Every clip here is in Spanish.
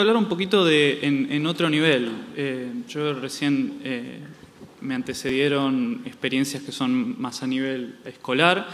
hablar un poquito en otro nivel. Yo recién me antecedieron experiencias que son más a nivel escolar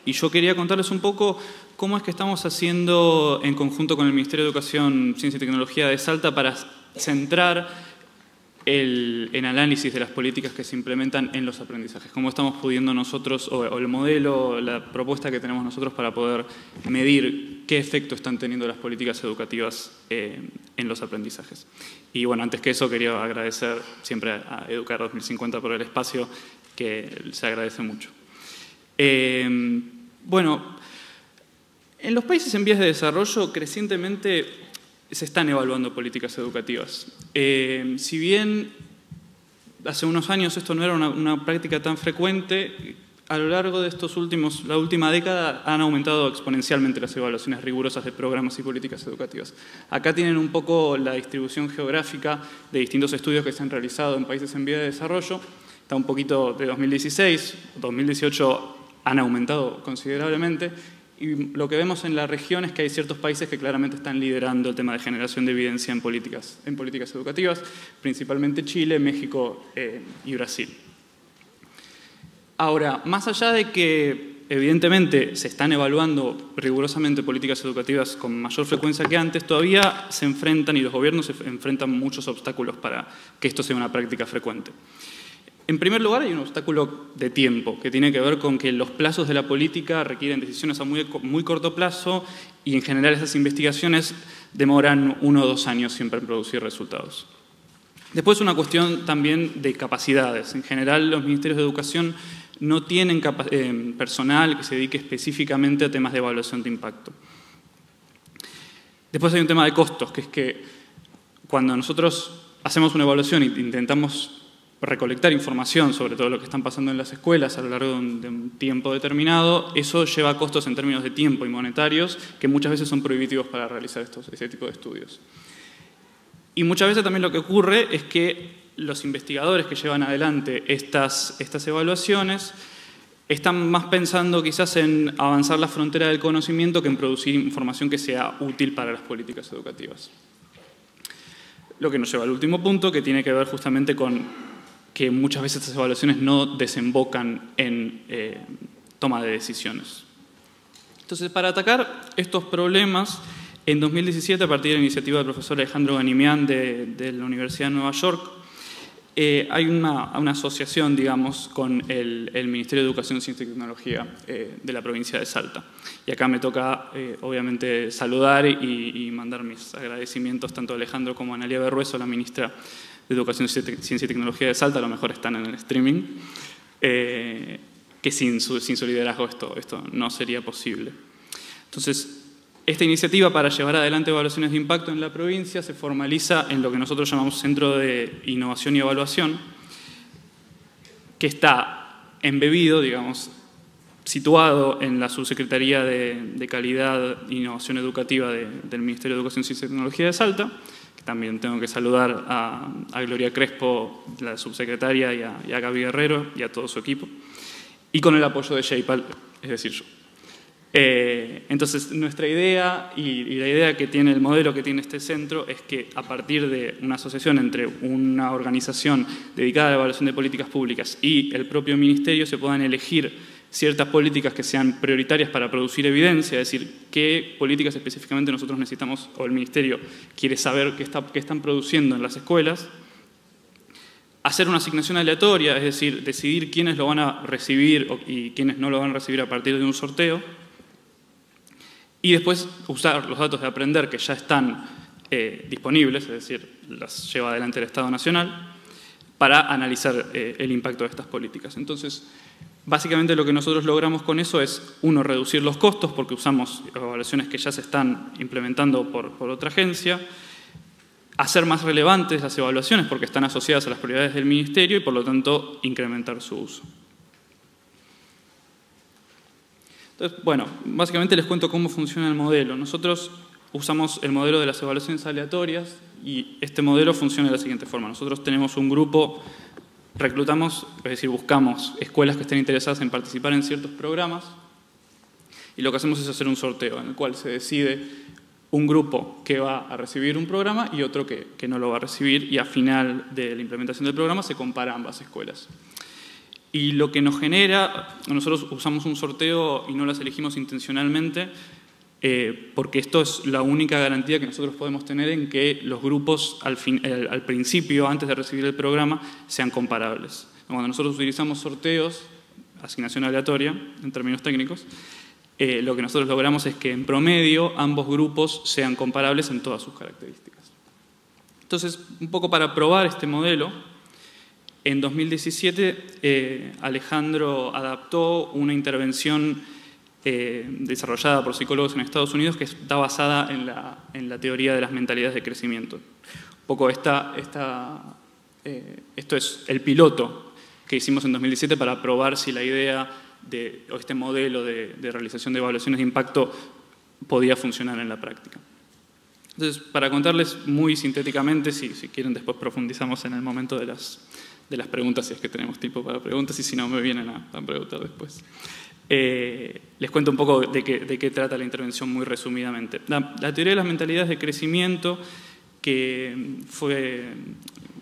y yo quería contarles un poco cómo es que estamos haciendo en conjunto con el Ministerio de Educación, Ciencia y Tecnología de Salta para centrar el análisis de las políticas que se implementan en los aprendizajes. Cómo estamos pudiendo nosotros, o el modelo, la propuesta que tenemos nosotros para poder medir qué efecto están teniendo las políticas educativas en los aprendizajes. Y bueno, antes que eso quería agradecer siempre a Educar 2050 por el espacio, que se agradece mucho. Bueno, en los países en vías de desarrollo crecientemente se están evaluando políticas educativas. Si bien hace unos años esto no era una práctica tan frecuente, a lo largo de la última década han aumentado exponencialmente las evaluaciones rigurosas de programas y políticas educativas. Acá tienen un poco la distribución geográfica de distintos estudios que se han realizado en países en vías de desarrollo. Está un poquito de 2016, 2018 han aumentado considerablemente. Y lo que vemos en la región es que hay ciertos países que claramente están liderando el tema de generación de evidencia en políticas educativas, principalmente Chile, México y Brasil. Ahora, más allá de que evidentemente se están evaluando rigurosamente políticas educativas con mayor frecuencia que antes, todavía se enfrentan, y los gobiernos se enfrentan muchos obstáculos para que esto sea una práctica frecuente. En primer lugar, hay un obstáculo de tiempo, que tiene que ver con que los plazos de la política requieren decisiones a muy corto plazo y en general esas investigaciones demoran 1 o 2 años siempre en producir resultados. Después una cuestión también de capacidades. En general los ministerios de educación no tienen personal que se dedique específicamente a temas de evaluación de impacto. Después hay un tema de costos, que es que cuando nosotros hacemos una evaluación e intentamos recolectar información sobre todo lo que están pasando en las escuelas a lo largo de un tiempo determinado, eso lleva costos en términos de tiempo y monetarios que muchas veces son prohibitivos para realizar ese tipo de estudios. Y muchas veces también lo que ocurre es que los investigadores que llevan adelante estas evaluaciones están más pensando quizás en avanzar la frontera del conocimiento que en producir información que sea útil para las políticas educativas. Lo que nos lleva al último punto, que tiene que ver justamente con que muchas veces estas evaluaciones no desembocan en toma de decisiones. Entonces, para atacar estos problemas, en 2017, a partir de la iniciativa del profesor Alejandro Ganimián de la Universidad de Nueva York, hay una asociación, digamos, con el Ministerio de Educación, Ciencia y Tecnología de la provincia de Salta. Y acá me toca, obviamente, saludar y mandar mis agradecimientos tanto a Alejandro como a Analia Berrueso, la ministra de Educación, Ciencia y Tecnología de Salta. A lo mejor están en el streaming, que sin su liderazgo esto no sería posible. Entonces, esta iniciativa para llevar adelante evaluaciones de impacto en la provincia se formaliza en lo que nosotros llamamos Centro de Innovación y Evaluación, que está embebido, digamos, situado en la Subsecretaría de Calidad e Innovación Educativa del Ministerio de Educación, Ciencia y Tecnología de Salta, que también tengo que saludar a Gloria Crespo, la subsecretaria, y a Gaby Guerrero y a todo su equipo, y con el apoyo de JPAL, es decir, yo. Entonces, nuestra idea y la idea que tiene el modelo que tiene este centro es que a partir de una asociación entre una organización dedicada a la evaluación de políticas públicas y el propio ministerio se puedan elegir ciertas políticas que sean prioritarias para producir evidencia, es decir, qué políticas específicamente nosotros necesitamos o el ministerio quiere saber qué están produciendo en las escuelas, hacer una asignación aleatoria, es decir, decidir quiénes lo van a recibir y quiénes no lo van a recibir a partir de un sorteo, y después usar los datos de aprender que ya están disponibles, es decir, las lleva adelante el Estado Nacional, para analizar el impacto de estas políticas. Entonces, básicamente lo que nosotros logramos con eso es, uno, reducir los costos porque usamos evaluaciones que ya se están implementando por otra agencia, hacer más relevantes las evaluaciones porque están asociadas a las prioridades del Ministerio y por lo tanto incrementar su uso. Entonces, bueno, básicamente les cuento cómo funciona el modelo. Nosotros usamos el modelo de las evaluaciones aleatorias y este modelo funciona de la siguiente forma. Nosotros tenemos un grupo, reclutamos, es decir, buscamos escuelas que estén interesadas en participar en ciertos programas y lo que hacemos es hacer un sorteo en el cual se decide un grupo que va a recibir un programa y otro que no lo va a recibir, y a final de la implementación del programa se compara ambas escuelas. Y lo que nos genera, nosotros usamos un sorteo y no las elegimos intencionalmente, porque esto es la única garantía que nosotros podemos tener en que los grupos al principio, antes de recibir el programa, sean comparables. Cuando nosotros utilizamos sorteos, asignación aleatoria, en términos técnicos, lo que nosotros logramos es que en promedio ambos grupos sean comparables en todas sus características. Entonces, un poco para probar este modelo, en 2017 Alejandro adaptó una intervención desarrollada por psicólogos en Estados Unidos que está basada en la teoría de las mentalidades de crecimiento. Un poco esto es el piloto que hicimos en 2017 para probar si la idea o este modelo de realización de evaluaciones de impacto podía funcionar en la práctica. Entonces, para contarles muy sintéticamente, si quieren después profundizamos en el momento de las preguntas, si es que tenemos tiempo para preguntas, y si no me vienen a preguntar después. Les cuento un poco de qué trata la intervención muy resumidamente. La teoría de las mentalidades de crecimiento, que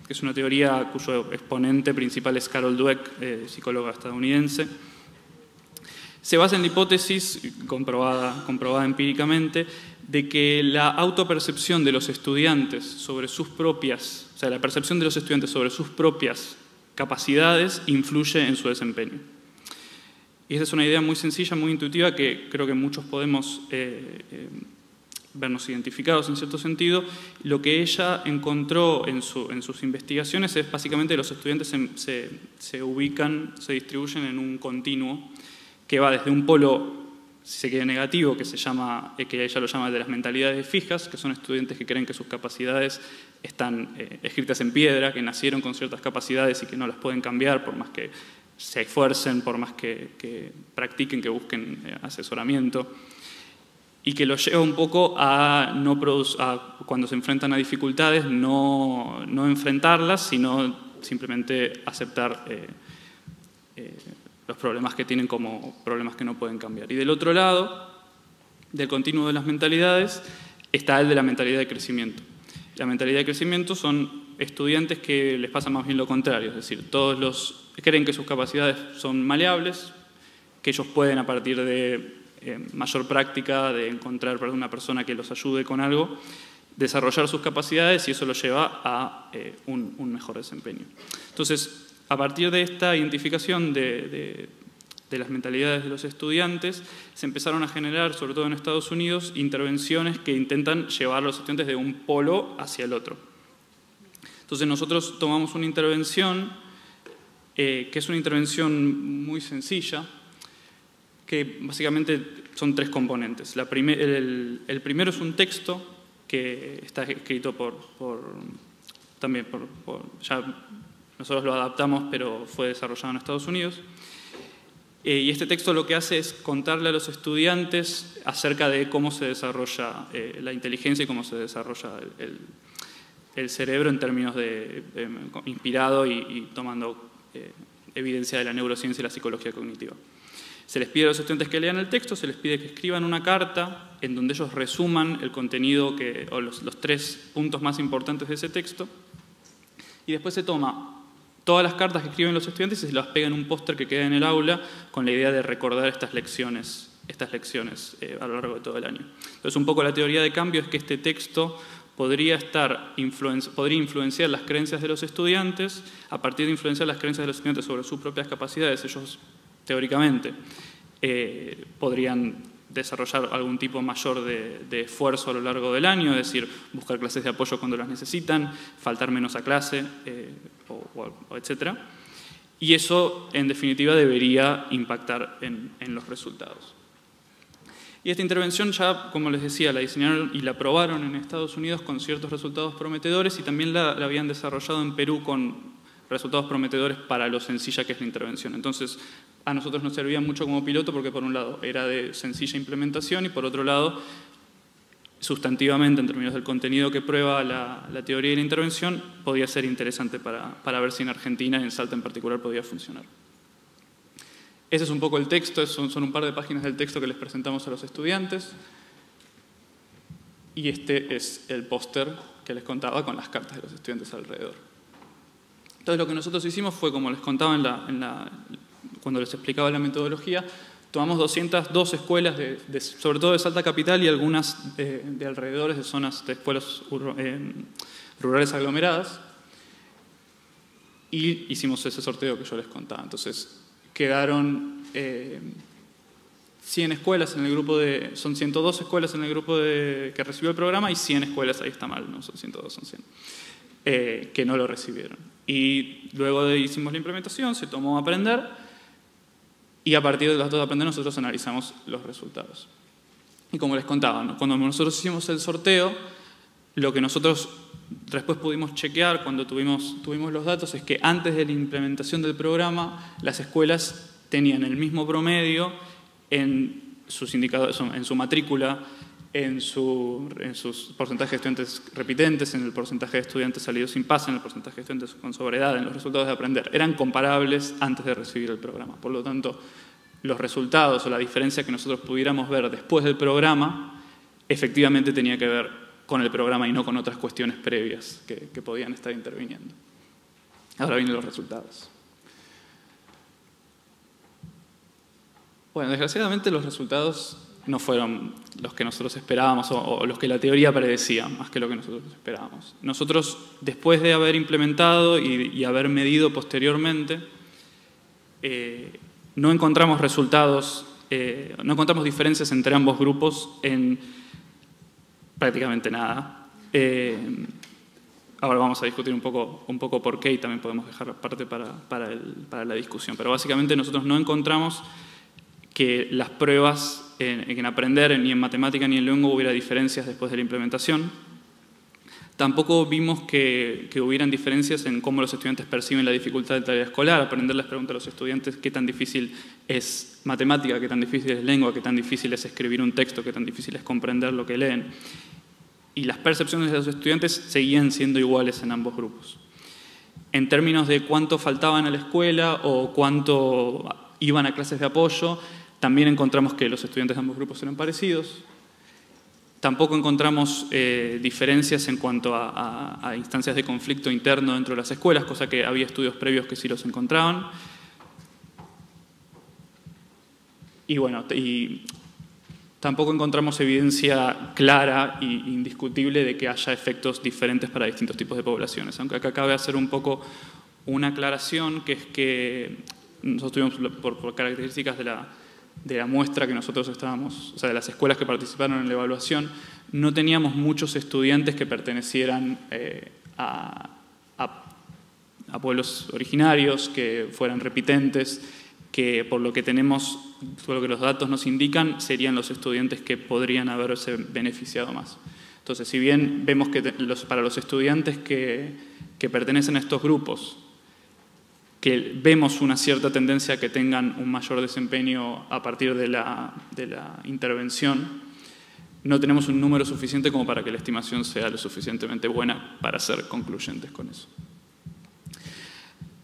es una teoría cuyo exponente principal es Carol Dweck, psicóloga estadounidense, se basa en la hipótesis, comprobada empíricamente, de que la autopercepción de los estudiantes sobre sus propias, o sea, la percepción de los estudiantes sobre sus propias capacidades influye en su desempeño. Y esa es una idea muy sencilla, muy intuitiva, que creo que muchos podemos vernos identificados en cierto sentido. Lo que ella encontró en sus investigaciones es básicamente que los estudiantes se distribuyen en un continuo que va desde un polo, si se quiere, negativo, que ella lo llama de las mentalidades fijas, que son estudiantes que creen que sus capacidades están escritas en piedra, que nacieron con ciertas capacidades y que no las pueden cambiar por más que se esfuercen, por más que practiquen, que busquen asesoramiento, y que los lleva un poco a cuando se enfrentan a dificultades, no enfrentarlas, sino simplemente aceptar los problemas que tienen como problemas que no pueden cambiar. Y del otro lado, del continuo de las mentalidades, está el de la mentalidad de crecimiento. La mentalidad de crecimiento son estudiantes que les pasa más bien lo contrario, es decir, creen que sus capacidades son maleables, que ellos pueden, a partir de mayor práctica, de encontrar una persona que los ayude con algo, desarrollar sus capacidades, y eso los lleva a un mejor desempeño. Entonces, a partir de esta identificación de las mentalidades de los estudiantes, se empezaron a generar, sobre todo en Estados Unidos, intervenciones que intentan llevar a los estudiantes de un polo hacia el otro. Entonces nosotros tomamos una intervención que es una intervención muy sencilla, que básicamente son tres componentes. El primero es un texto que está escrito ya nosotros lo adaptamos, pero fue desarrollado en Estados Unidos. Y este texto lo que hace es contarle a los estudiantes acerca de cómo se desarrolla la inteligencia y cómo se desarrolla el cerebro en términos de inspirado y tomando evidencia de la neurociencia y la psicología cognitiva. Se les pide a los estudiantes que lean el texto, se les pide que escriban una carta en donde ellos resuman el contenido o los 3 puntos más importantes de ese texto, y después se toma todas las cartas que escriben los estudiantes y se las pega en un póster que queda en el aula con la idea de recordar estas lecciones a lo largo de todo el año. Entonces, un poco la teoría de cambio es que este texto podría influenciar las creencias de los estudiantes. A partir de influenciar las creencias de los estudiantes sobre sus propias capacidades, ellos teóricamente podrían desarrollar algún tipo mayor de esfuerzo a lo largo del año, es decir, buscar clases de apoyo cuando las necesitan, faltar menos a clase, etc. Y eso, en definitiva, debería impactar en los resultados. Y esta intervención ya, como les decía, la diseñaron y la probaron en Estados Unidos con ciertos resultados prometedores, y también la habían desarrollado en Perú con resultados prometedores para lo sencilla que es la intervención. Entonces, a nosotros nos servía mucho como piloto porque, por un lado, era de sencilla implementación, y por otro lado, sustantivamente, en términos del contenido que prueba la teoría de la intervención, podía ser interesante para ver si en Argentina, en Salta en particular, podía funcionar. Ese es un poco el texto, son un par de páginas del texto que les presentamos a los estudiantes. Y este es el póster que les contaba con las cartas de los estudiantes alrededor. Entonces lo que nosotros hicimos fue, como les contaba cuando les explicaba la metodología, tomamos 202 escuelas, sobre todo de Salta Capital y algunas de alrededores de zonas de escuelas rurales aglomeradas, y hicimos ese sorteo que yo les contaba. Entonces quedaron 100 escuelas en el grupo son 102 escuelas en el grupo que recibió el programa y 100 escuelas, ahí está mal, no son 102, son 100, que no lo recibieron. Y luego hicimos la implementación, se tomó a aprender, y a partir de los datos de aprender nosotros analizamos los resultados. Y como les contaba, ¿no? Cuando nosotros hicimos el sorteo, lo que nosotros después pudimos chequear cuando tuvimos los datos es que antes de la implementación del programa, las escuelas tenían el mismo promedio en sus indicadores, en su matrícula, en sus porcentajes de estudiantes repitentes, en el porcentaje de estudiantes salidos sin pase, en el porcentaje de estudiantes con sobredad, en los resultados de aprender. Eran comparables antes de recibir el programa. Por lo tanto, los resultados o la diferencia que nosotros pudiéramos ver después del programa efectivamente tenía que ver con el programa y no con otras cuestiones previas que podían estar interviniendo. Ahora vienen los resultados. Bueno, desgraciadamente los resultados no fueron los que nosotros esperábamos o los que la teoría predecía, más que lo que nosotros esperábamos. Nosotros, después de haber implementado y haber medido posteriormente, no encontramos resultados, no encontramos diferencias entre ambos grupos en prácticamente nada. Ahora vamos a discutir un poco por qué y también podemos dejar parte para la discusión. Pero básicamente nosotros no encontramos que las pruebas en aprender, ni en matemática ni en lengua hubiera diferencias después de la implementación. Tampoco vimos que hubieran diferencias en cómo los estudiantes perciben la dificultad de tarea escolar. Aprender les pregunta a los estudiantes qué tan difícil es matemática, qué tan difícil es lengua, qué tan difícil es escribir un texto, qué tan difícil es comprender lo que leen. Y las percepciones de los estudiantes seguían siendo iguales en ambos grupos. En términos de cuánto faltaban a la escuela o cuánto iban a clases de apoyo, también encontramos que los estudiantes de ambos grupos eran parecidos. Tampoco encontramos diferencias en cuanto a instancias de conflicto interno dentro de las escuelas, cosa que había estudios previos que sí los encontraban. Y bueno, tampoco encontramos evidencia clara e indiscutible de que haya efectos diferentes para distintos tipos de poblaciones. Aunque acá cabe hacer un poco una aclaración, que es que nosotros tuvimos, por características de la muestra que nosotros estábamos, o sea, de las escuelas que participaron en la evaluación, no teníamos muchos estudiantes que pertenecieran a pueblos originarios, que fueran repitentes, que por lo que los datos nos indican, serían los estudiantes que podrían haberse beneficiado más. Entonces, si bien vemos que para los estudiantes que pertenecen a estos grupos, que vemos una cierta tendencia a que tengan un mayor desempeño a partir de la intervención, no tenemos un número suficiente como para que la estimación sea lo suficientemente buena para ser concluyentes con eso.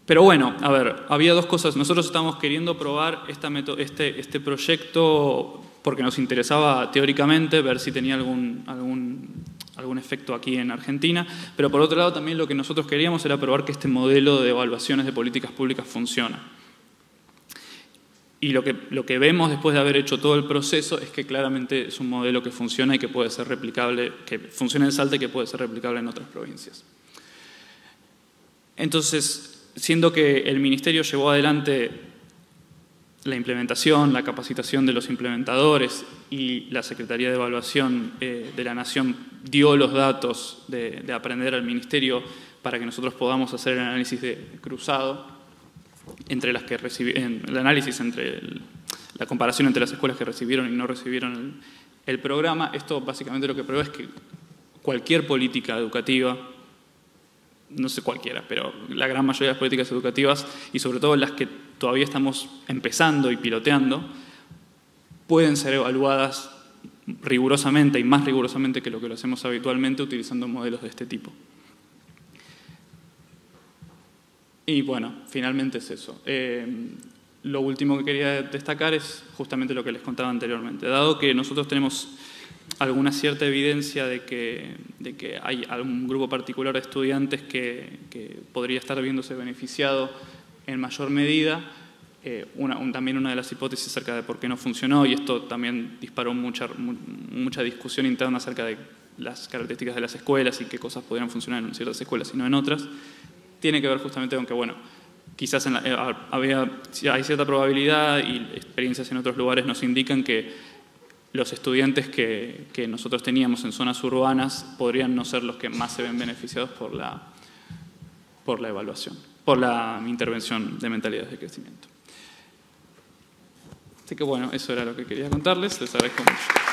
Pero bueno, a ver, había dos cosas. Nosotros estábamos queriendo probar este proyecto porque nos interesaba teóricamente ver si tenía algún efecto aquí en Argentina, pero por otro lado también lo que nosotros queríamos era probar que este modelo de evaluaciones de políticas públicas funciona. Y lo que vemos después de haber hecho todo el proceso es que claramente es un modelo que funciona y que puede ser replicable, que funciona en Salta y que puede ser replicable en otras provincias. Entonces, siendo que el Ministerio llevó adelante la implementación, la capacitación de los implementadores y la Secretaría de Evaluación de la Nación dio los datos de aprender al Ministerio para que nosotros podamos hacer el análisis cruzado entre las que el análisis entre la comparación entre las escuelas que recibieron y no recibieron el programa. Esto básicamente lo que prueba es que cualquier política educativa, no sé cualquiera, pero la gran mayoría de las políticas educativas, y sobre todo las que todavía estamos empezando y piloteando, pueden ser evaluadas rigurosamente y más rigurosamente que lo hacemos habitualmente utilizando modelos de este tipo. Y bueno, finalmente es eso. Lo último que quería destacar es justamente lo que les contaba anteriormente. Dado que nosotros tenemos alguna cierta evidencia de que hay algún grupo particular de estudiantes que podría estar viéndose beneficiado en mayor medida. También una de las hipótesis acerca de por qué no funcionó, y esto también disparó mucha discusión interna acerca de las características de las escuelas y qué cosas podrían funcionar en ciertas escuelas y no en otras, tiene que ver justamente con que, bueno, quizás hay cierta probabilidad y experiencias en otros lugares nos indican que los estudiantes que nosotros teníamos en zonas urbanas podrían no ser los que más se ven beneficiados por la evaluación, por la intervención de mentalidades de crecimiento. Así que bueno, eso era lo que quería contarles. Les agradezco mucho.